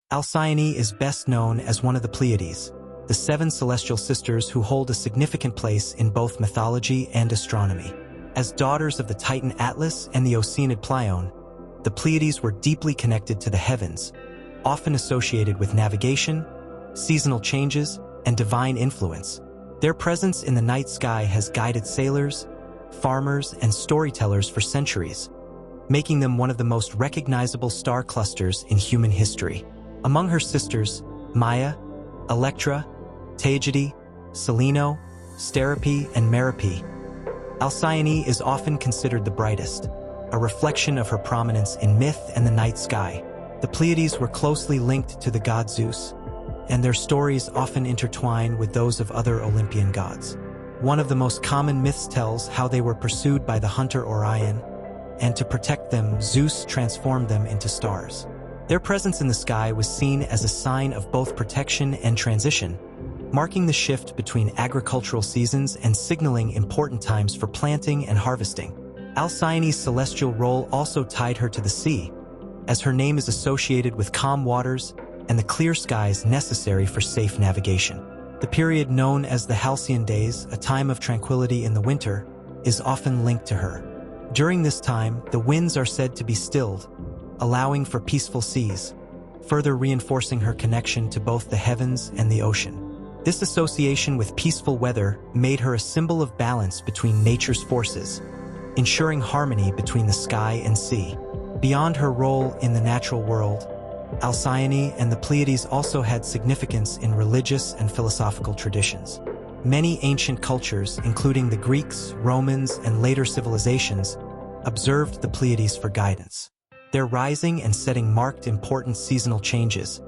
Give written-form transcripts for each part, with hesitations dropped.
Alcyone is best known as one of the Pleiades, the seven celestial sisters who hold a significant place in both mythology and astronomy. As daughters of the Titan Atlas and the Oceanid Pleione, the Pleiades were deeply connected to the heavens, often associated with navigation, seasonal changes, and divine influence. Their presence in the night sky has guided sailors, farmers, and storytellers for centuries, making them one of the most recognizable star clusters in human history. Among her sisters, Maia, Electra, Taygete, Celaeno, Sterope, and Merope, Alcyone is often considered the brightest, a reflection of her prominence in myth and the night sky. The Pleiades were closely linked to the god Zeus, and their stories often intertwine with those of other Olympian gods. One of the most common myths tells how they were pursued by the hunter Orion, and to protect them, Zeus transformed them into stars. Their presence in the sky was seen as a sign of both protection and transition, marking the shift between agricultural seasons and signaling important times for planting and harvesting. Alcyone's celestial role also tied her to the sea, as her name is associated with calm waters and the clear skies necessary for safe navigation. The period known as the Halcyon days, a time of tranquility in the winter, is often linked to her. During this time, the winds are said to be stilled, allowing for peaceful seas, further reinforcing her connection to both the heavens and the ocean. This association with peaceful weather made her a symbol of balance between nature's forces, ensuring harmony between the sky and sea. Beyond her role in the natural world, Alcyone and the Pleiades also had significance in religious and philosophical traditions. Many ancient cultures, including the Greeks, Romans, and later civilizations, observed the Pleiades for guidance. Their rising and setting marked important seasonal changes,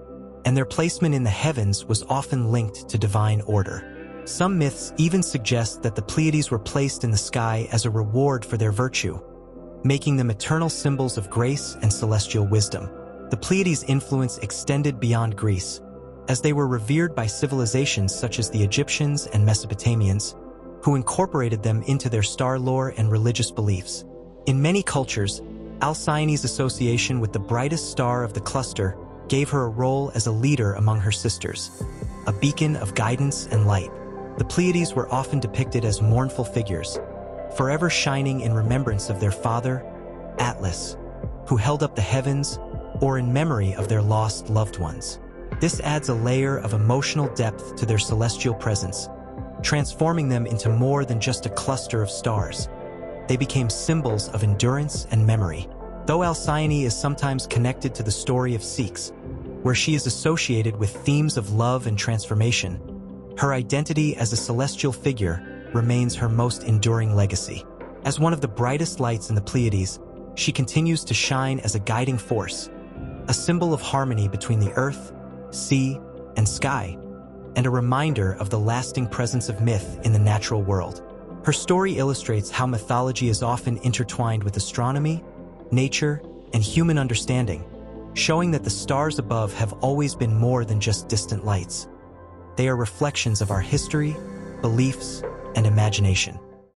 and their placement in the heavens was often linked to divine order. Some myths even suggest that the Pleiades were placed in the sky as a reward for their virtue, making them eternal symbols of grace and celestial wisdom. The Pleiades' influence extended beyond Greece, as they were revered by civilizations such as the Egyptians and Mesopotamians, who incorporated them into their star lore and religious beliefs. In many cultures, Alcyone's association with the brightest star of the cluster gave her a role as a leader among her sisters, a beacon of guidance and light. The Pleiades were often depicted as mournful figures, forever shining in remembrance of their father, Atlas, who held up the heavens, or in memory of their lost loved ones. This adds a layer of emotional depth to their celestial presence, transforming them into more than just a cluster of stars. They became symbols of endurance and memory. Though Alcyone is sometimes connected to the story of Ceres, where she is associated with themes of love and transformation, her identity as a celestial figure remains her most enduring legacy. As one of the brightest lights in the Pleiades, she continues to shine as a guiding force, a symbol of harmony between the earth, sea, and sky, and a reminder of the lasting presence of myth in the natural world. Her story illustrates how mythology is often intertwined with astronomy, nature, and human understanding, showing that the stars above have always been more than just distant lights. They are reflections of our history, beliefs, and imagination.